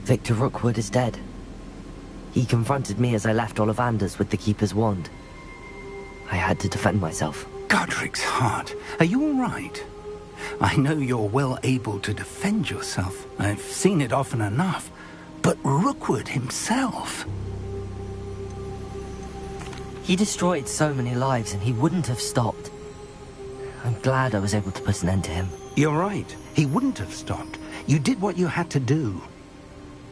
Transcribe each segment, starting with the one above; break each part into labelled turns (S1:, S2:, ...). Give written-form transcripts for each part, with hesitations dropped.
S1: Victor Rookwood is dead. He confronted me as I left Ollivanders with the Keeper's wand. I had to defend myself.
S2: Godric's heart. Are you all right? I know you're well able to defend yourself. I've seen it often enough. But Rookwood himself...
S1: He destroyed so many lives and he wouldn't have stopped. I'm glad I was able to put an end to him.
S2: You're right. He wouldn't have stopped. You did what you had to do.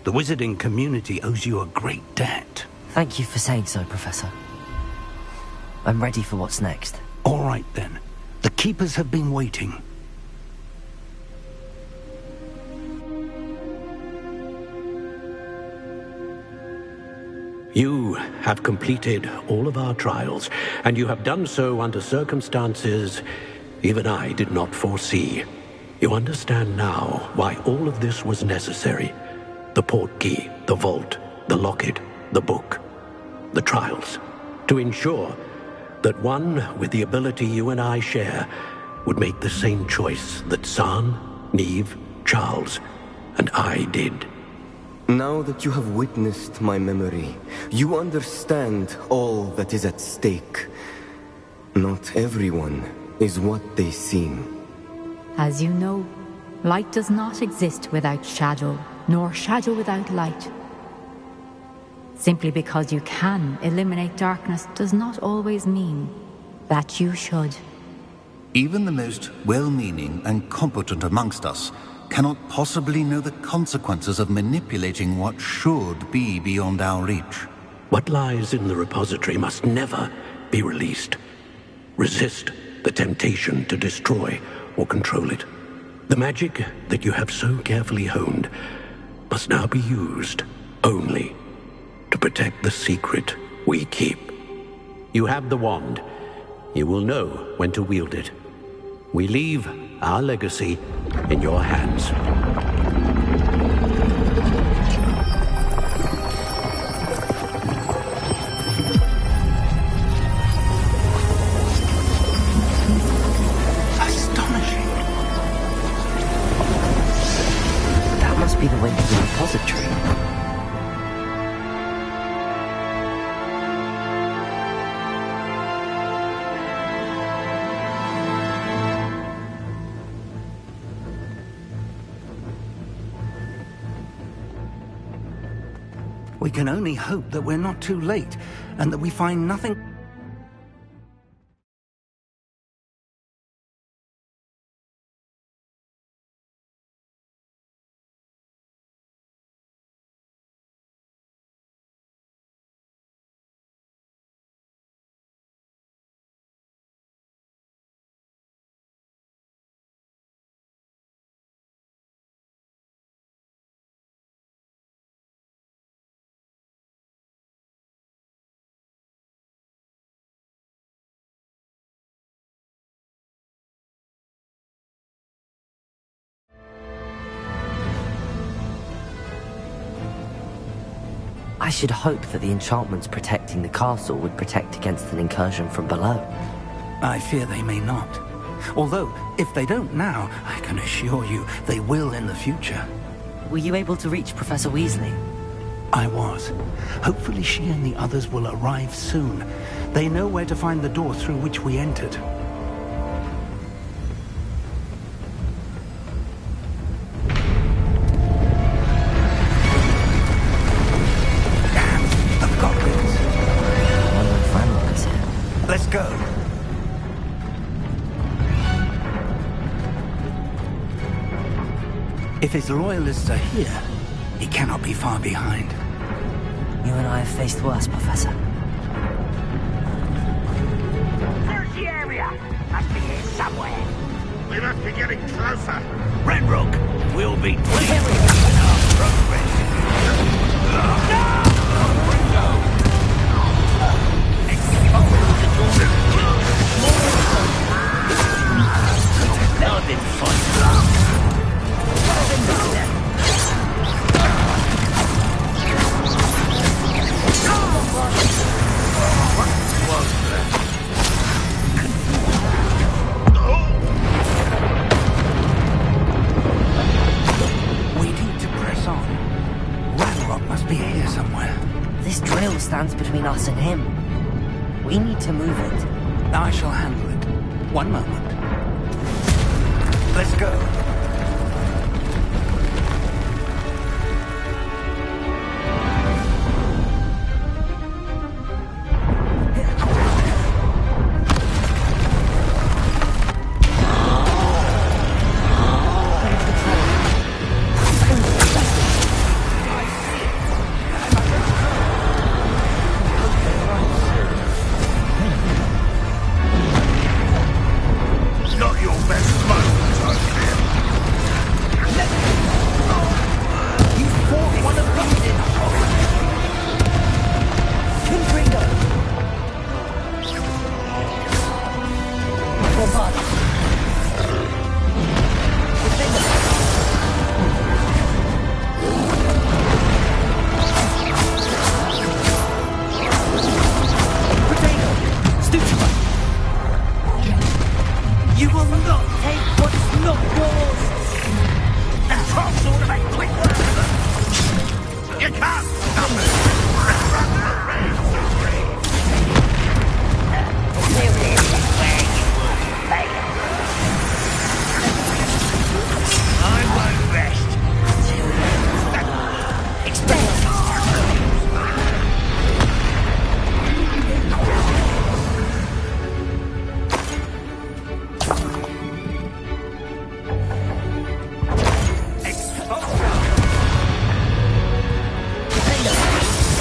S2: The wizarding community owes you a great debt.
S1: Thank you for saying so, Professor. I'm ready for what's next.
S2: All right, then. The Keepers have been waiting.
S3: You have completed all of our trials, and you have done so under circumstances even I did not foresee. You understand now why all of this was necessary. The portkey, the vault, the locket, the book, the trials. To ensure that one with the ability you and I share would make the same choice that San, Neve, Charles, and I did.
S4: Now that you have witnessed my memory, you understand all that is at stake. Not everyone is what they seem.
S5: As you know, light does not exist without shadow, nor shadow without light. Simply because you can eliminate darkness does not always mean that you should.
S6: Even the most well-meaning and competent amongst us cannot possibly know the consequences of manipulating what should be beyond our reach.
S3: What lies in the repository must never be released. Resist the temptation to destroy or control it. The magic that you have so carefully honed must now be used only to protect the secret we keep. You have the wand. You will know when to wield it. We leave our legacy in your hands.
S2: Astonishing.
S1: That must be the way to the repository.
S2: We can only hope that we're not too late, and that we find nothing...
S1: I should hope that the enchantments protecting the castle would protect against an incursion from below.
S2: I fear they may not. Although, if they don't now, I can assure you they will in the future.
S1: Were you able to reach Professor Weasley?
S2: I was. Hopefully she and the others will arrive soon. They know where to find the door through which we entered. Let's go. If his loyalists are here, he cannot be far behind.
S1: You and I have faced worse, Professor.
S7: Search the area! Must be here somewhere.
S8: We must be getting closer.
S7: Red Rook, we'll be pleased with our progress. Now then,
S2: We need to press on.
S1: between us and him. We need to move it.
S2: I shall handle it. One moment. Let's go.
S8: Not your best moment, I fear.
S1: You fought one of these in Confringo! Bombard! You will not take what is not yours!
S8: That top sort of a quick work! You can't stop it! I won't rest.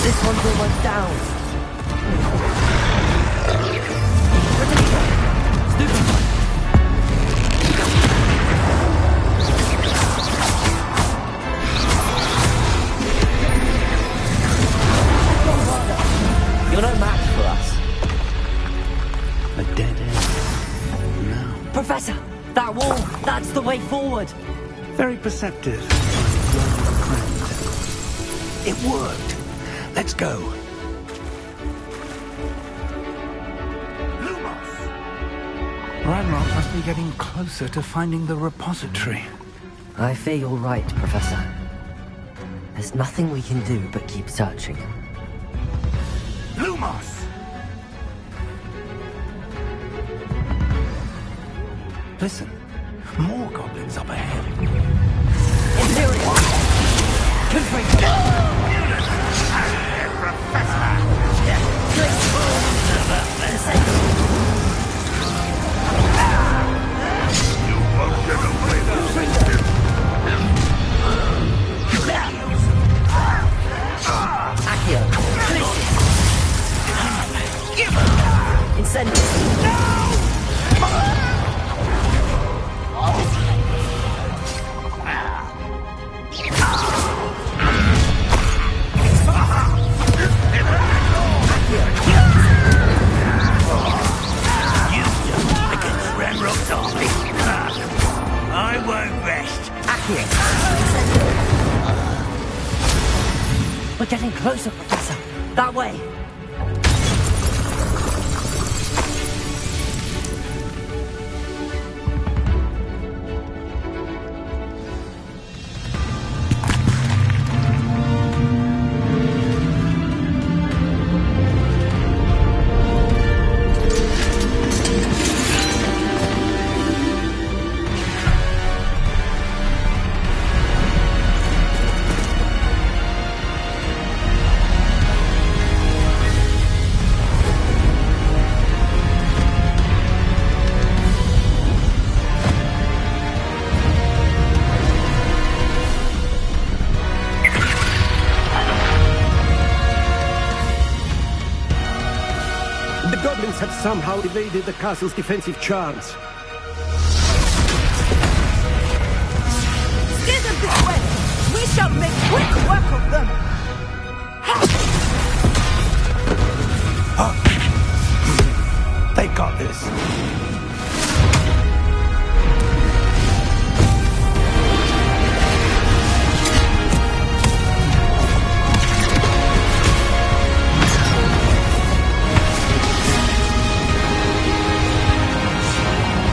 S1: This one's almost down. You're no match for us.
S2: A dead end. No.
S1: Professor, that wall, that's the way forward.
S2: Very perceptive, young friend. It worked. Let's go.
S8: Lumos!
S2: Ranrock must be getting closer to finding the repository.
S1: I fear you're right, Professor. There's nothing we can do but keep searching.
S8: Lumos!
S2: Listen, more goblins up ahead.
S1: Imperial! Confringo!
S8: You won't get away with this.
S1: Accio! Incendiary!
S8: Ranrock's army. I won't rest.
S1: Accio! We're getting closer, Professor. That way.
S3: The goblins have somehow evaded the castle's defensive charms.
S9: Steer them this way! We shall make quick work of them!
S2: They got this.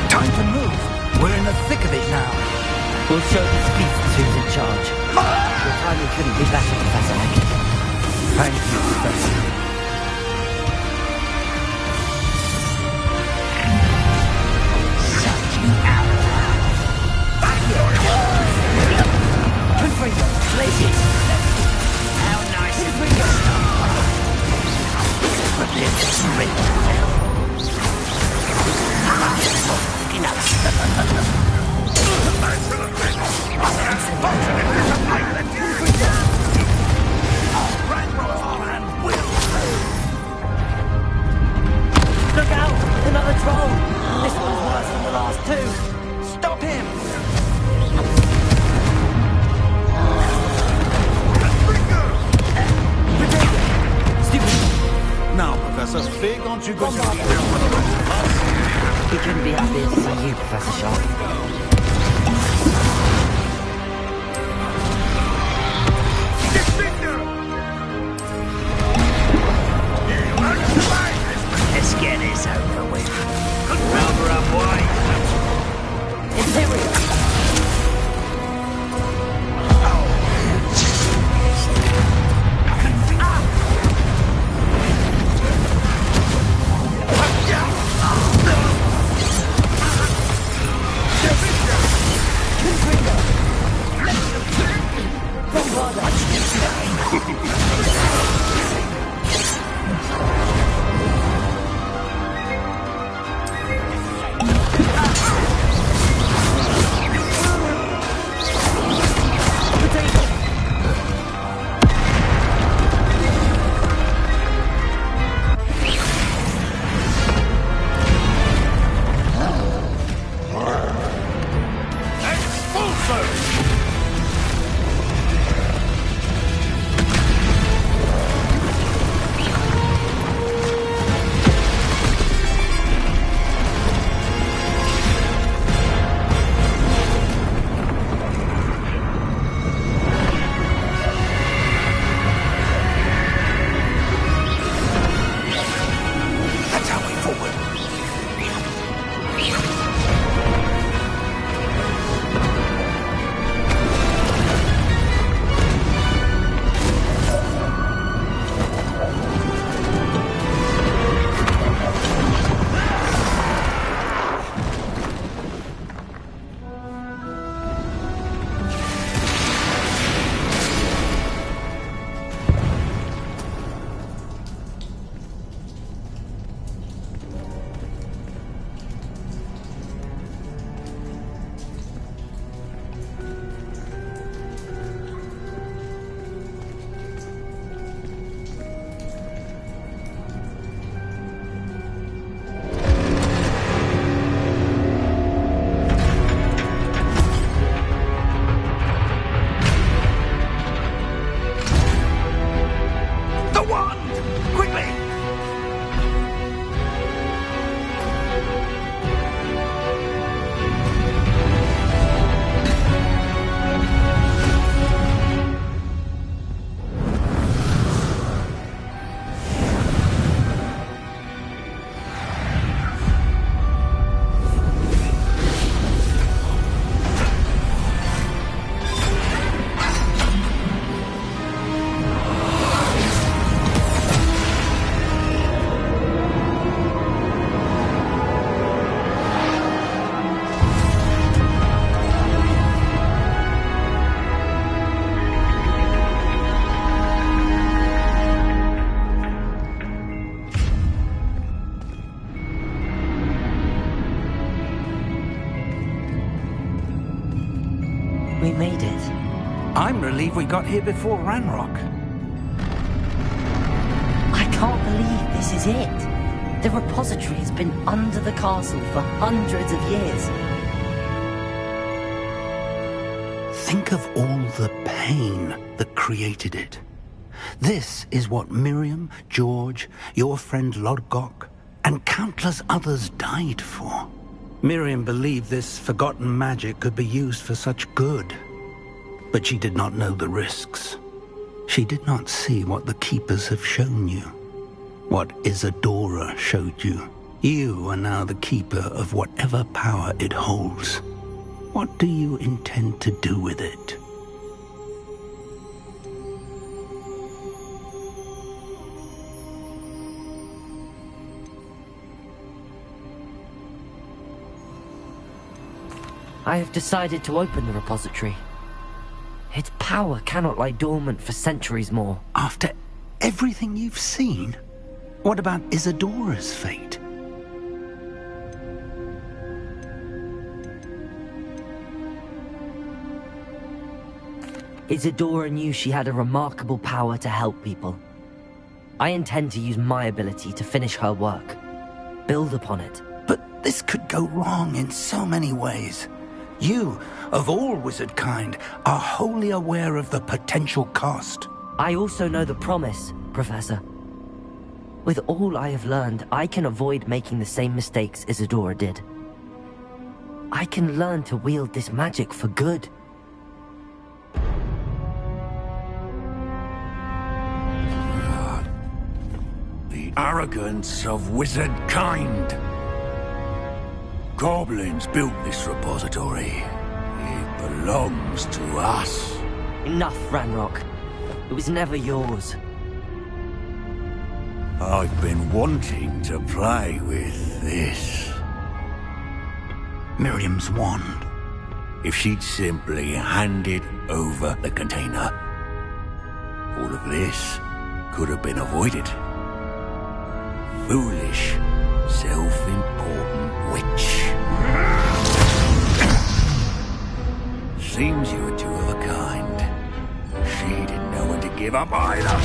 S2: Time to move. We're in the thick of it now.
S1: We'll show these beasts who's in charge. Your timing couldn't be better, Professor Heck.
S2: Thank you, Professor.
S1: to! Stop him!
S6: Now, Professor, Fig, aren't you going to be
S1: He couldn't be happier to see you, Professor Sharp.
S7: Let's get this over with. Cover up, boy.
S1: Imperial! We made it.
S2: I'm relieved we got here before Ranrock.
S1: I can't believe this is it. The repository has been under the castle for hundreds of years.
S2: Think of all the pain that created it. This is what Miriam, George, your friend Lodgok, and countless others died for. Miriam believed this forgotten magic could be used for such good. But she did not know the risks. She did not see what the Keepers have shown you. What Isadora showed you. You are now the Keeper of whatever power it holds. What do you intend to do with it?
S1: I have decided to open the repository. Its power cannot lie dormant for centuries more.
S2: After everything you've seen? What about Isadora's fate?
S1: Isadora knew she had a remarkable power to help people. I intend to use my ability to finish her work. Build upon it.
S2: But This could go wrong in so many ways. You, of all wizard kind, are wholly aware of the potential cost.
S1: I also know the promise, Professor. With all I have learned, I can avoid making the same mistakes Isadora did. I can learn to wield this magic for good.
S7: The arrogance of wizard kind. Goblins built this repository. It belongs to us.
S1: Enough, Ranrock. It was never yours.
S7: I've been wanting to play with this.
S2: Miriam's wand.
S7: If she'd simply handed over the container, all of this could have been avoided. Foolish, self-important witch. Seems you were two of a kind. She didn't know when to give up either.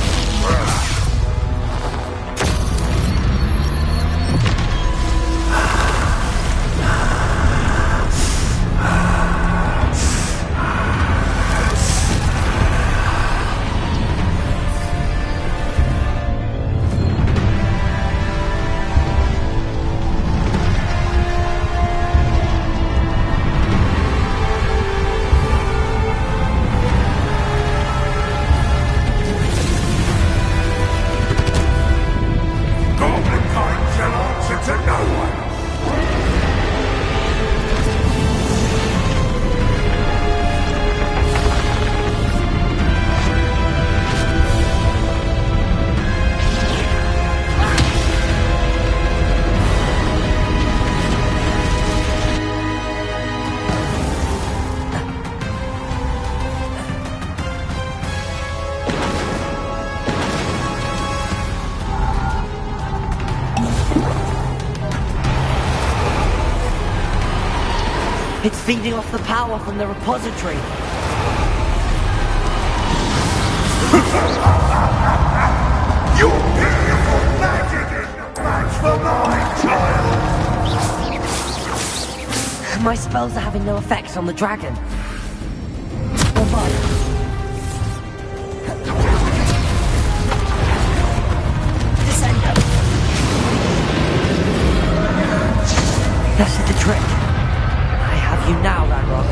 S1: It's feeding off the power from the repository.
S8: Your beautiful magic is no match for mine, child!
S1: My spells are having no effect on the dragon. Or mine. Descendo. That's the trick. I have you now, Ranrock.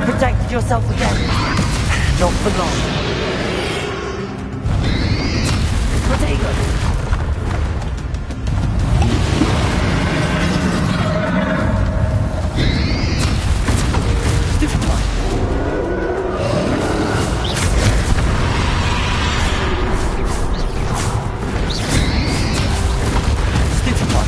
S1: Protected yourself again. Not for long. Protego. Stupefy. Stupefy.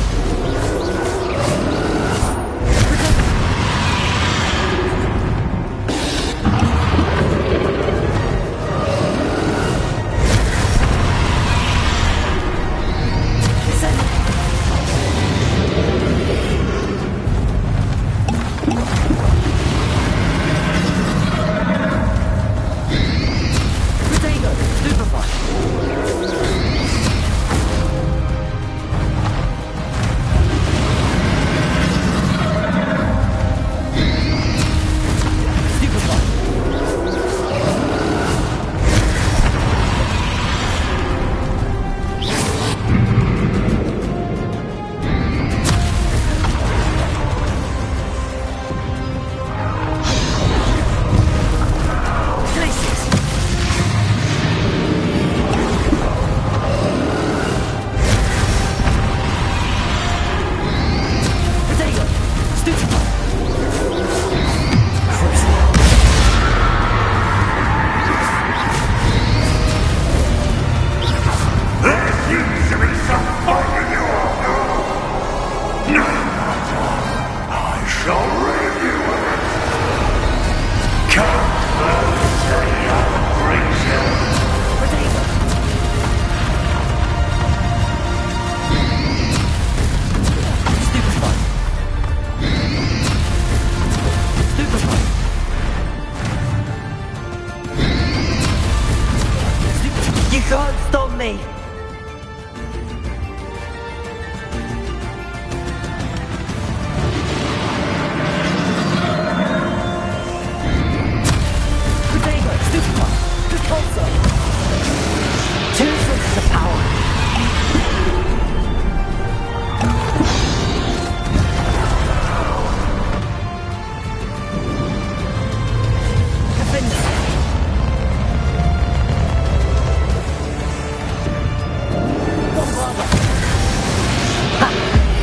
S8: shall rid you of it. Come closer, young creature.
S1: You can't stop me! Two sources of power.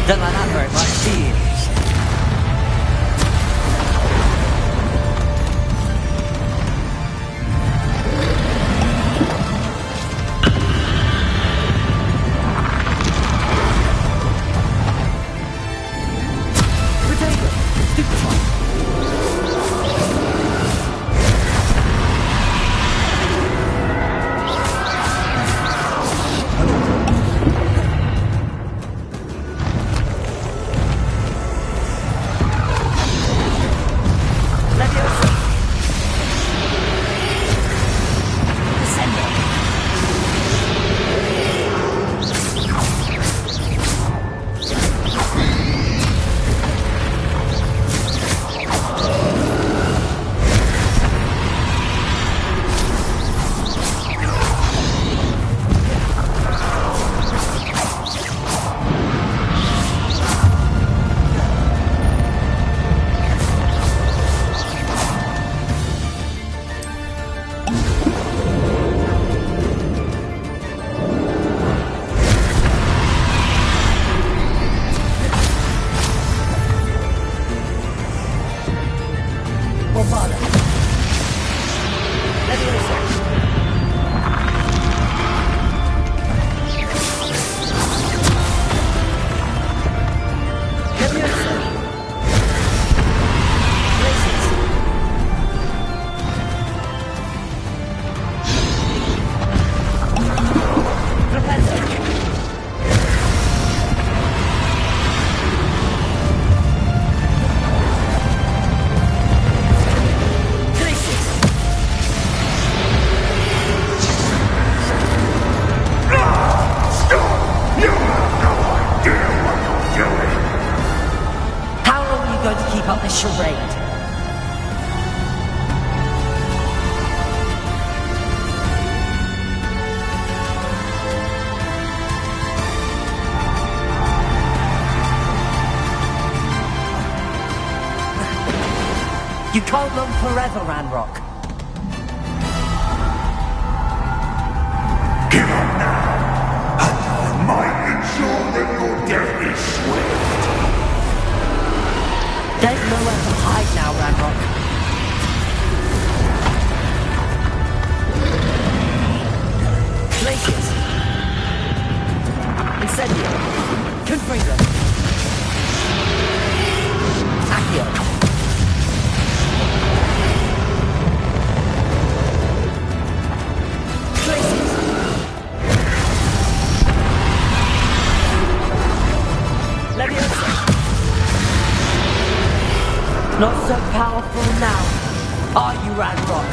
S1: Don't like that very much, do you? charade. You can't long forever, Ranrock.
S8: Give up now, and I might ensure that your death is swift.
S1: There's nowhere to hide now, Ranrock. Glaciers. Incendio. Confringo. Accio. Not so powerful now, are you, Ranrock?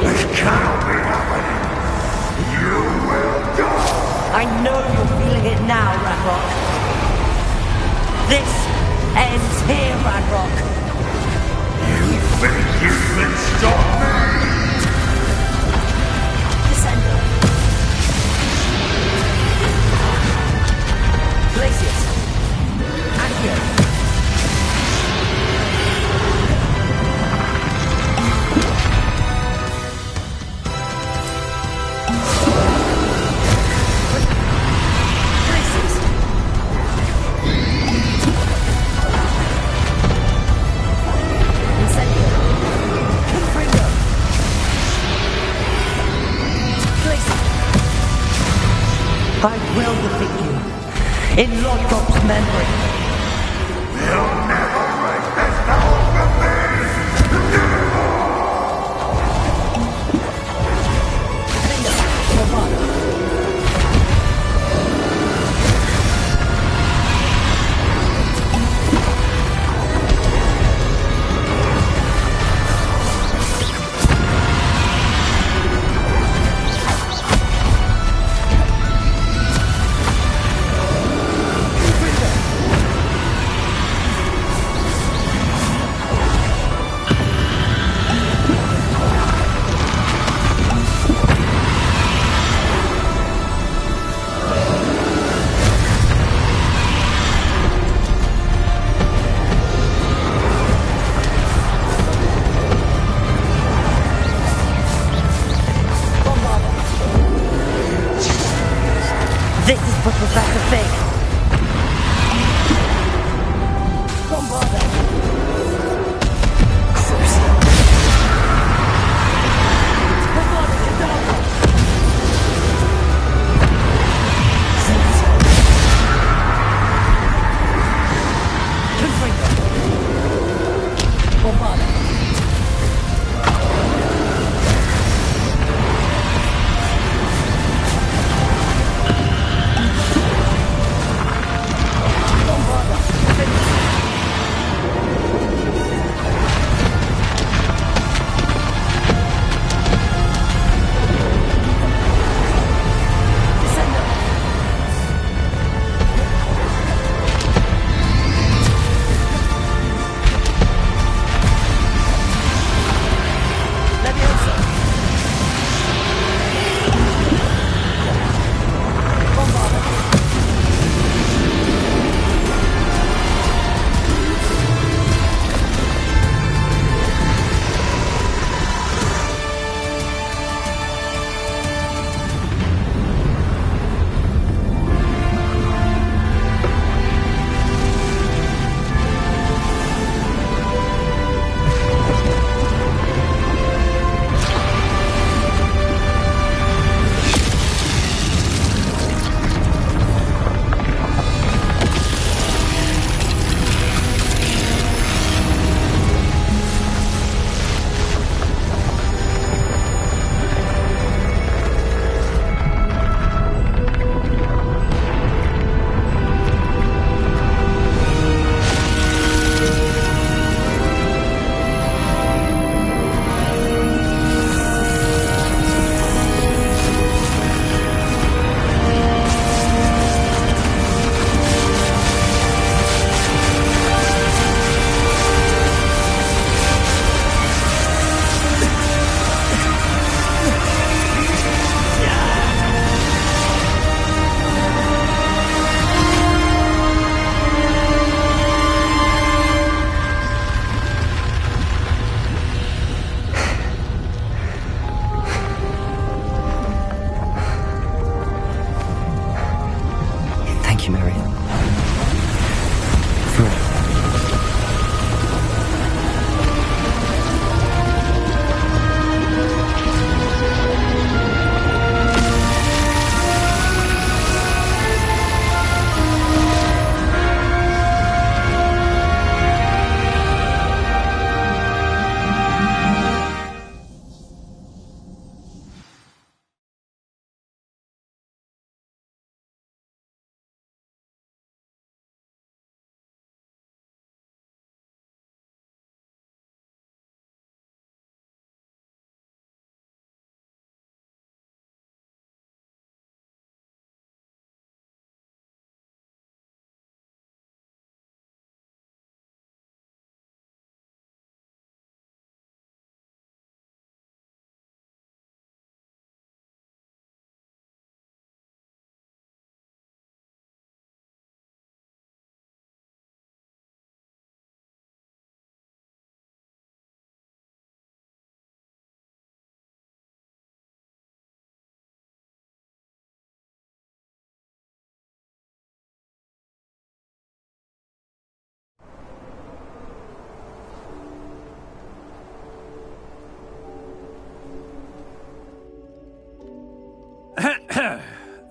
S8: This cannot be happening. You will die.
S1: I know you're feeling it now, Ranrock. This ends here, Ranrock.
S8: You think you can stop me?
S1: Descender. Glacius. Accio. I will defeat you. In Lodgok's memory.
S8: You'll never break this power from me!
S1: This is for Professor Fig.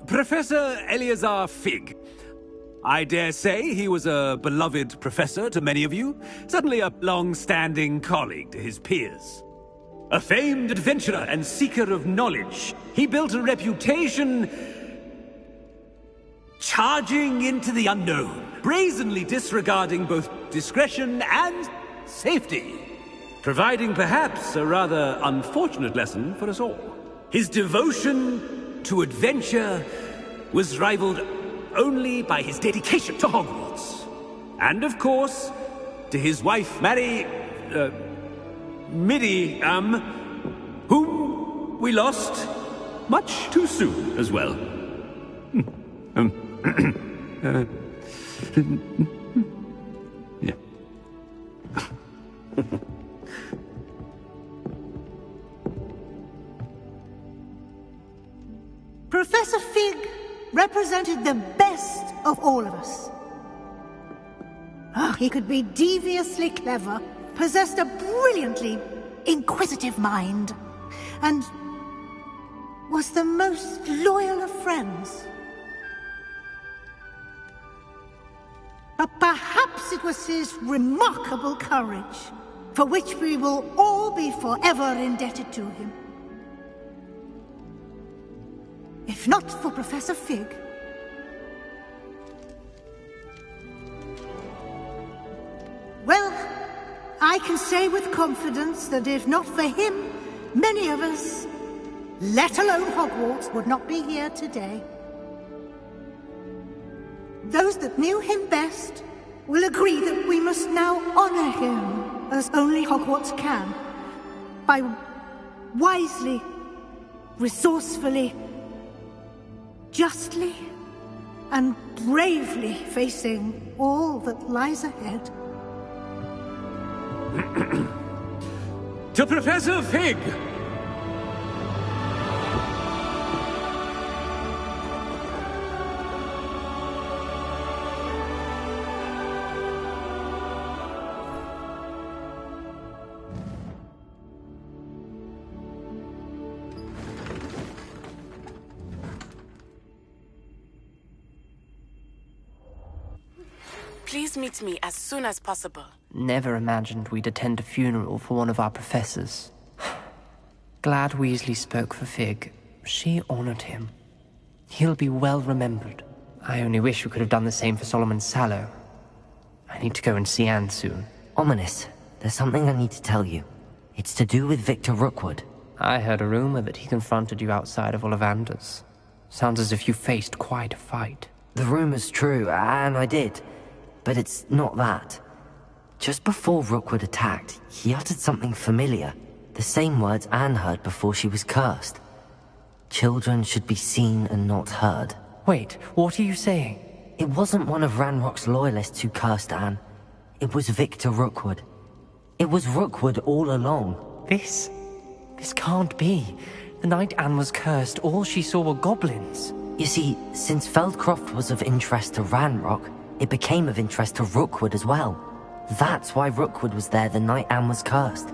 S10: Professor Eleazar Fig. I dare say he was a beloved professor to many of you, certainly a long-standing colleague to his peers. A famed adventurer and seeker of knowledge, he built a reputation charging into the unknown, brazenly disregarding both discretion and safety, providing perhaps a rather unfortunate lesson for us all. His devotion to adventure was rivaled only by his dedication to Hogwarts. And of course, to his wife, Miriam, whom we lost much too soon as well. Yeah.
S9: Professor Fig represented the best of all of us. He could be deviously clever, possessed a brilliantly inquisitive mind, and was the most loyal of friends. But perhaps it was his remarkable courage, for which we will all be forever indebted to him. If not for Professor Fig, well, I can say with confidence that if not for him, many of us, let alone Hogwarts, would not be here today. Those that knew him best will agree that we must now honor him as only Hogwarts can, by wisely, resourcefully, justly, and bravely facing all that lies ahead.
S10: To Professor Fig!
S11: Please meet me as soon as possible.
S1: Never imagined we'd attend a funeral for one of our professors. Glad Weasley spoke for Fig. She honored him. He'll be well remembered. I only wish we could have done the same for Solomon Sallow. I need to go and see Anne soon.
S12: Ominous, there's something I need to tell you. It's to do with Victor Rookwood.
S1: I heard a rumor that he confronted you outside of Ollivander's. Sounds as if you faced quite a fight.
S12: The rumor's true, and I did. But it's not that. Just before Rookwood attacked, he uttered something familiar. The same words Anne heard before she was cursed. Children should be seen and not heard.
S1: Wait, what are you saying?
S12: It wasn't one of Ranrock's loyalists who cursed Anne. It was Victor Rookwood. It was Rookwood all along.
S1: This can't be. The night Anne was cursed, all she saw were goblins.
S12: You see, since Feldcroft was of interest to Ranrock, it became of interest to Rookwood as well. That's why Rookwood was there the night Anne was cursed.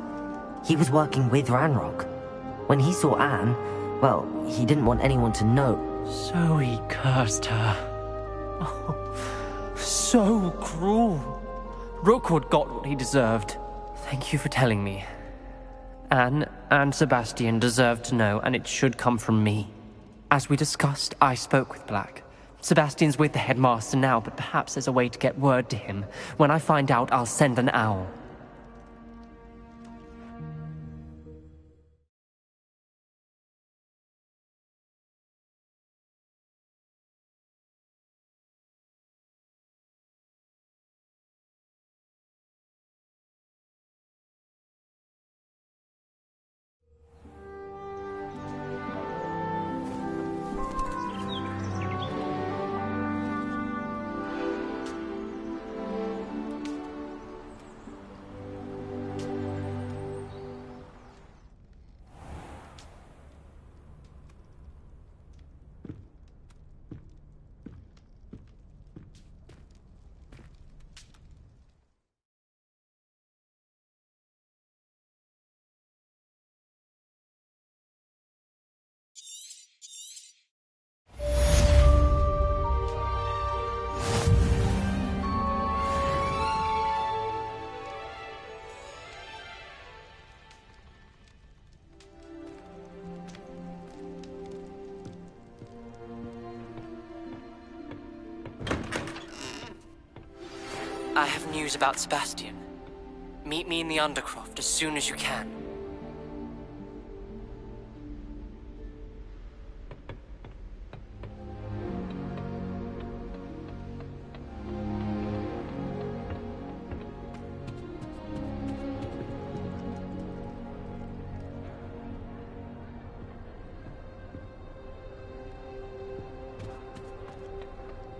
S12: He was working with Ranrock. When he saw Anne, well, he didn't want anyone to know.
S1: So he cursed her. Oh, so cruel. Rookwood got what he deserved. Thank you for telling me. Anne and Sebastian deserve to know, and it should come from me. As we discussed, I spoke with Black. Sebastian's with the headmaster now, but perhaps there's a way to get word to him. When I find out, I'll send an owl.
S12: news about Sebastian. Meet me in the Undercroft as soon as you can.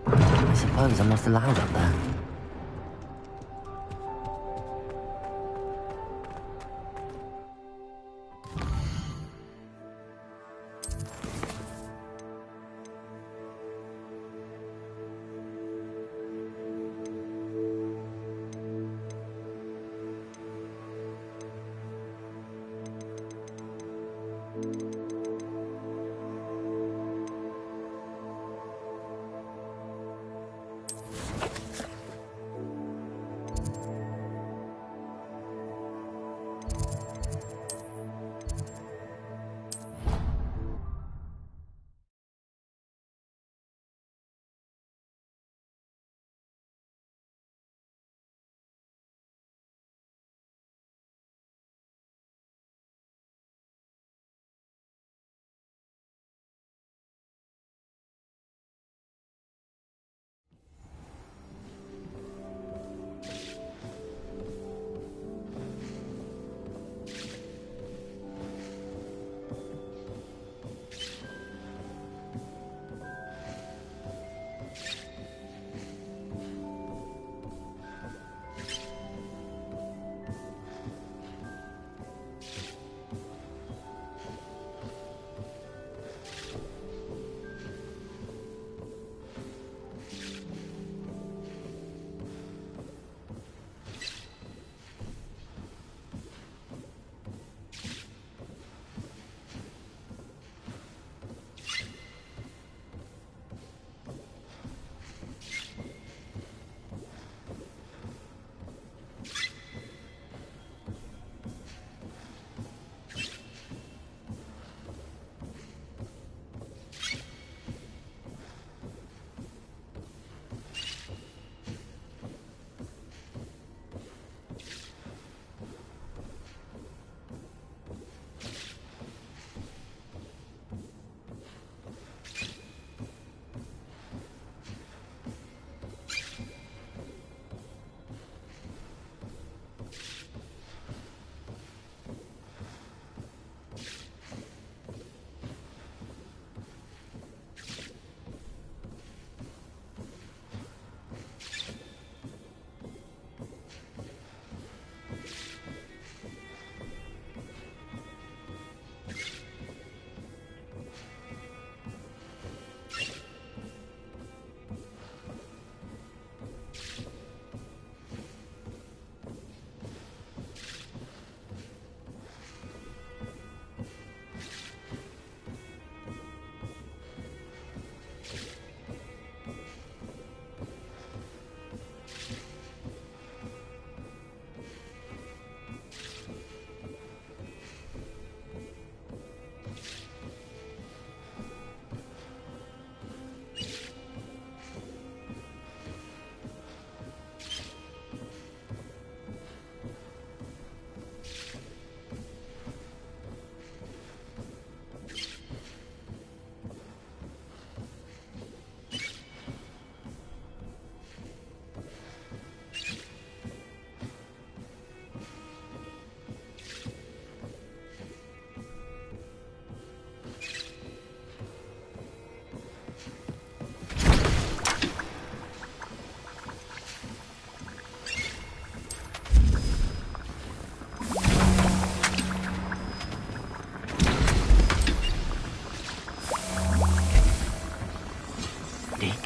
S12: I suppose I'm not allowed up there.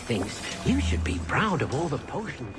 S3: Thinks you should be proud of all the potions.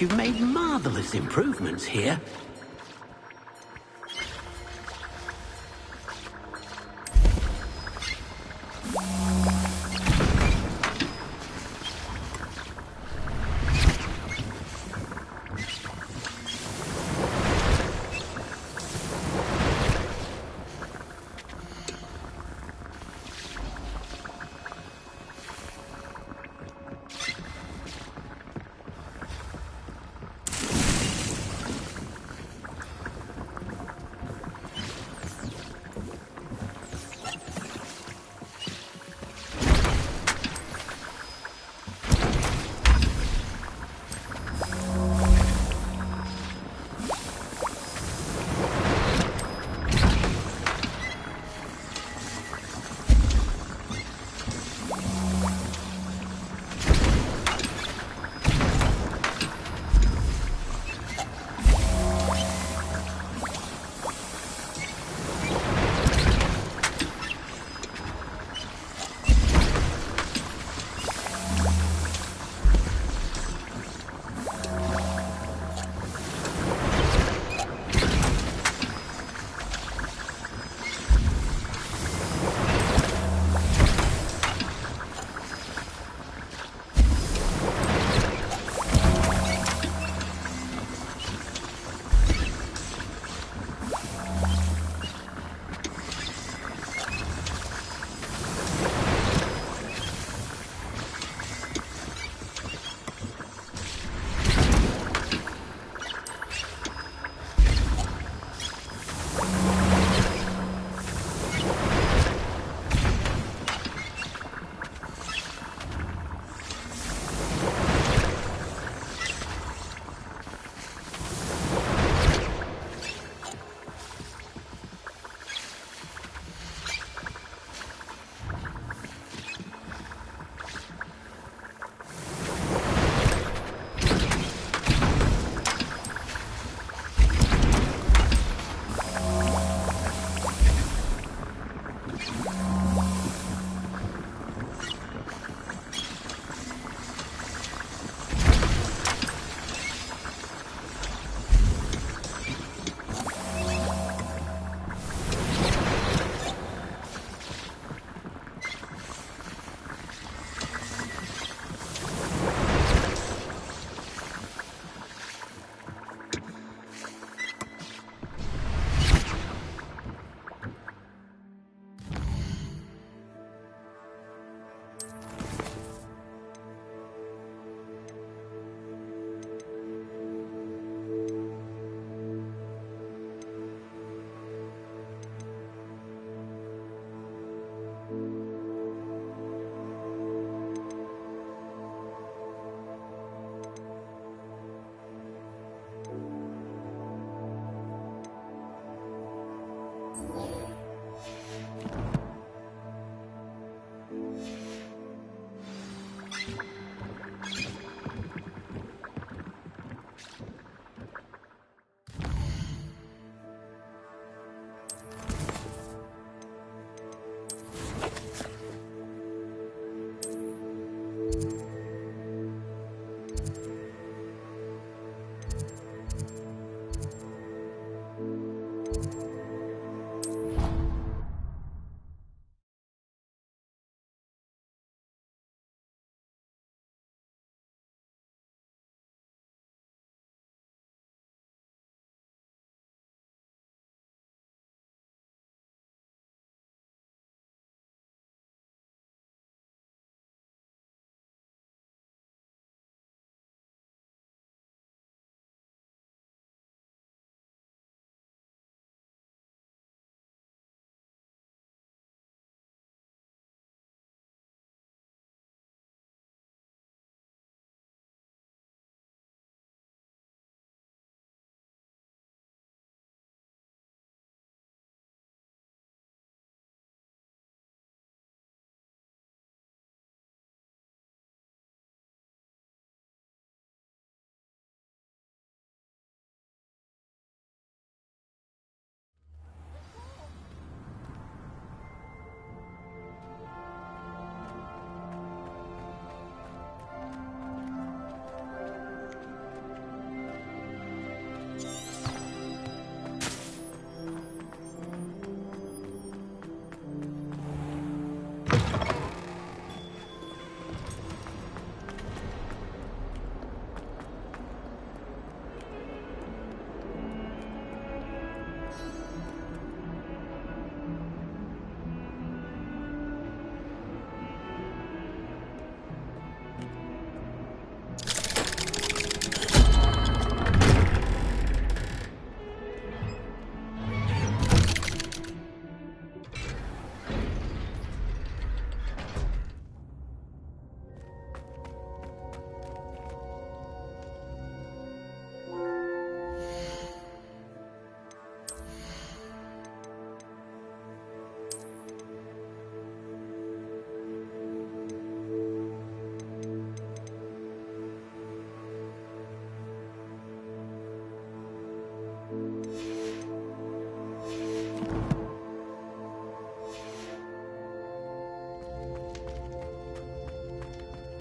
S3: You've made marvelous improvements here.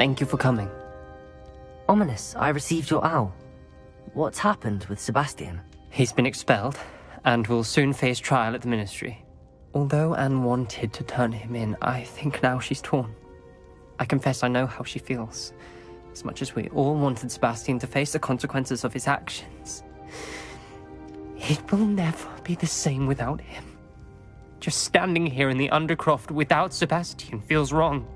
S12: Thank you for coming. Ominous, I received your owl. What's happened with Sebastian?
S13: He's been expelled, and will soon face trial at the Ministry. Although Anne wanted to turn him in, I think now she's torn. I confess I know how she feels. As much as we all wanted Sebastian to face the consequences of his actions. It will never be the same without him. Just standing here in the Undercroft without Sebastian feels wrong.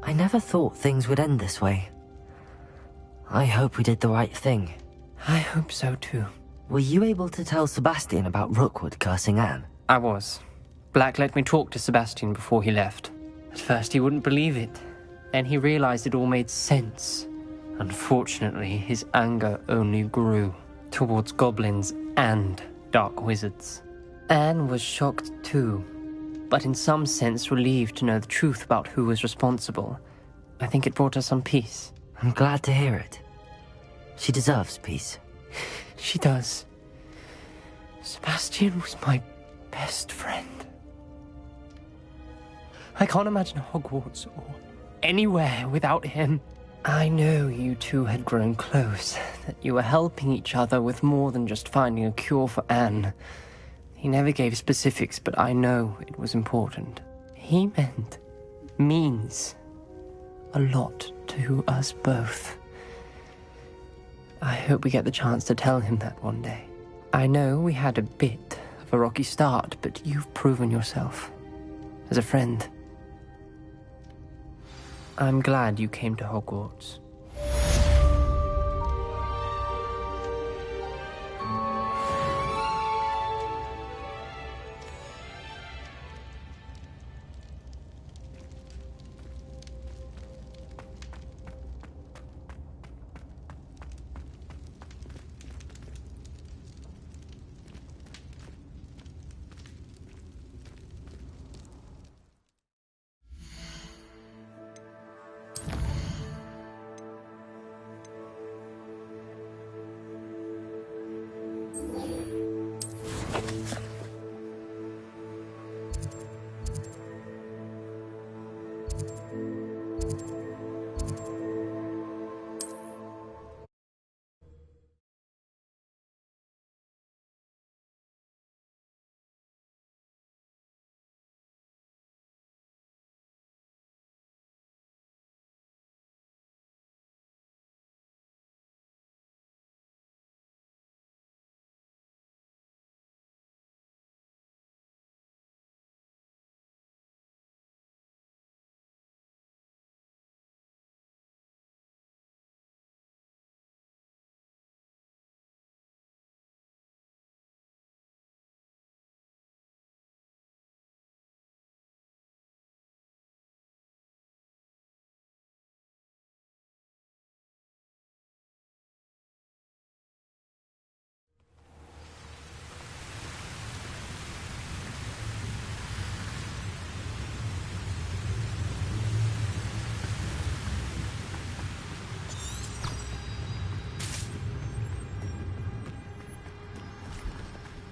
S12: I never thought things would end this way. I hope we did the right thing.
S13: I hope so too.
S12: Were you able to tell Sebastian about Rookwood cursing Anne?
S13: I was. Black let me talk to Sebastian before he left. At first he wouldn't believe it. Then he realized it all made sense. Unfortunately, his anger only grew towards goblins and dark wizards. Anne was shocked too, but in some sense relieved to know the truth about who was responsible. I think it brought her some peace.
S12: I'm glad to hear it. She deserves peace.
S13: She does. Sebastian was my best friend. I can't imagine Hogwarts or anywhere without him. I know you two had grown close, that you were helping each other with more than just finding a cure for Anne. He never gave specifics, but I know it was important. He means a lot to us both. I hope we get the chance to tell him that one day. I know we had a bit of a rocky start, but you've proven yourself as a friend. I'm glad you came to Hogwarts.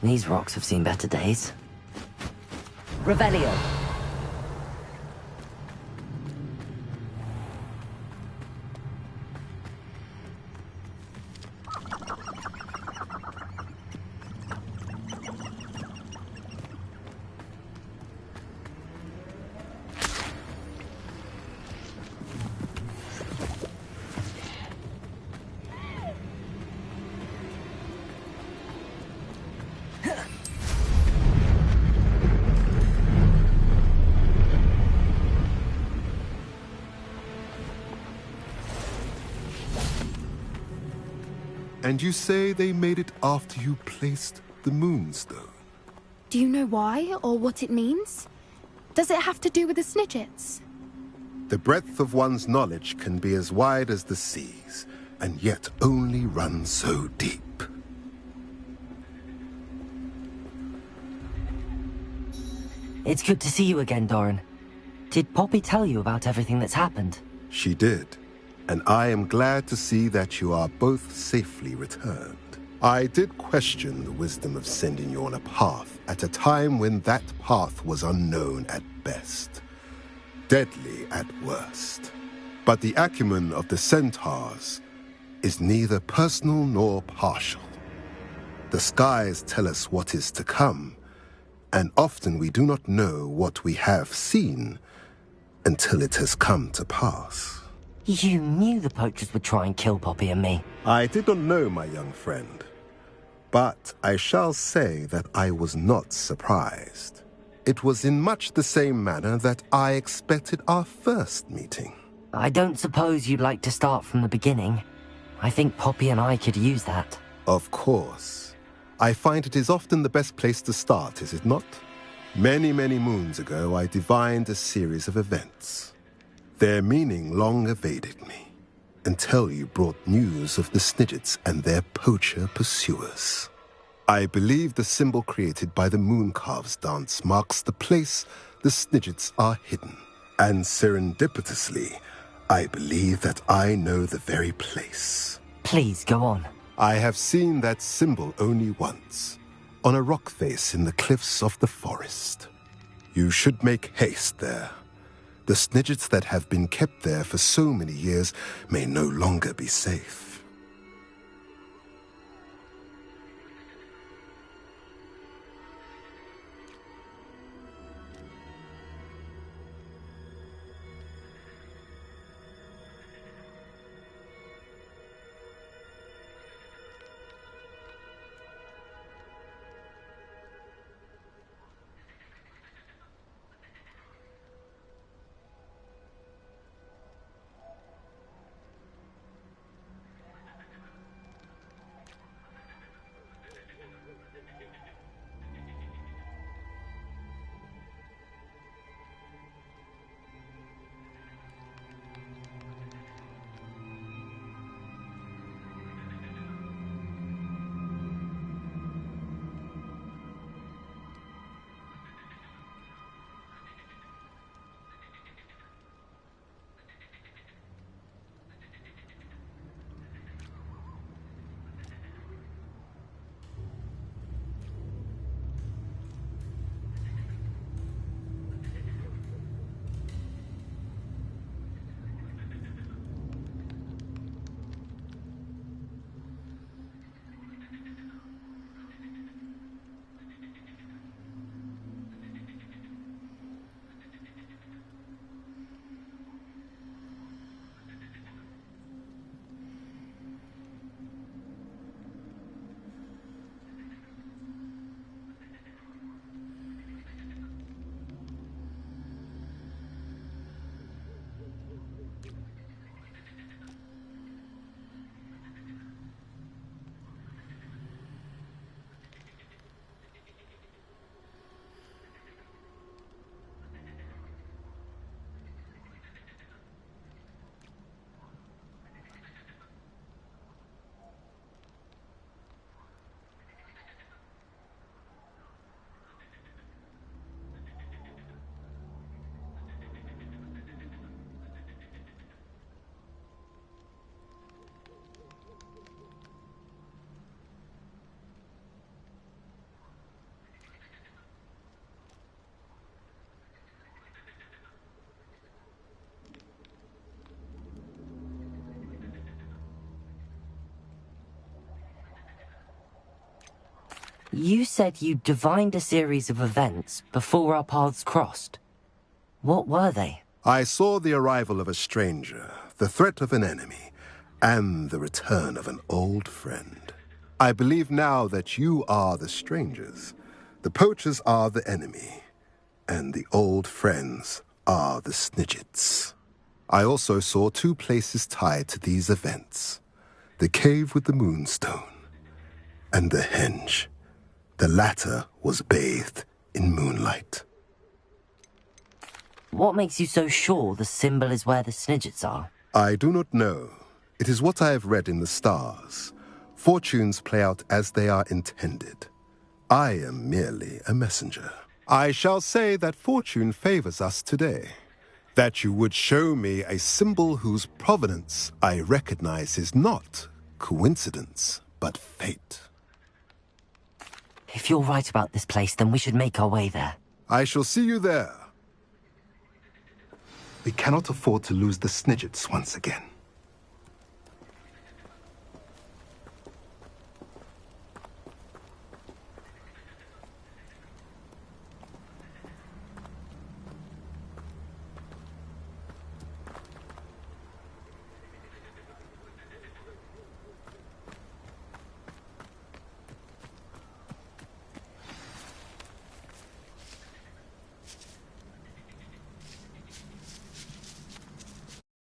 S1: These rocks have seen better days. Revelio.
S14: And you say they made it after you placed the Moonstone?
S15: Do you know why, or what it means? Does it have to do with the Snidgets?
S14: The breadth of one's knowledge can be as wide as the seas, and yet only run so deep.
S1: It's good to see you again, Doran. Did Poppy tell you about everything that's happened?
S14: She did, and I am glad to see that you are both safely returned. I did question the wisdom of sending you on a path at a time when that path was unknown at best, deadly at worst. But the acumen of the centaurs is neither personal nor partial. The skies tell us what is to come, and often we do not know what we have seen until it has come to pass.
S1: You knew the poachers would try and kill Poppy and me.
S14: I did not know, my young friend, but I shall say that I was not surprised. It was in much the same manner that I expected our first meeting.
S1: I don't suppose you'd like to start from the beginning. I think Poppy and I could use that.
S14: Of course. I find it is often the best place to start, is it not? Many, many moons ago, I divined a series of events. Their meaning long evaded me, until you brought news of the Snidgets and their poacher pursuers. I believe the symbol created by the Mooncalves dance marks the place the Snidgets are hidden. And serendipitously, I believe that I know the very place.
S1: Please, go on.
S14: I have seen that symbol only once, on a rock face in the cliffs of the forest. You should make haste there. The Snidgets that have been kept there for so many years may no longer be safe.
S12: You said you divined a series of events before our paths crossed. What were they?
S14: I saw the arrival of a stranger, the threat of an enemy, and the return of an old friend. I believe now that you are the strangers, the poachers are the enemy, and the old friends are the Snidgets. I also saw two places tied to these events: the cave with the moonstone and the henge. The latter was bathed in moonlight.
S12: What makes you so sure the symbol is where the Snidgets are?
S14: I do not know. It is what I have read in the stars. Fortunes play out as they are intended. I am merely a messenger. I shall say that fortune favors us today. That you would show me a symbol whose provenance I recognize is not coincidence, but fate.
S12: If you're right about this place, then we should make our way there.
S14: I shall see you there. We cannot afford to lose the Snidgets once again.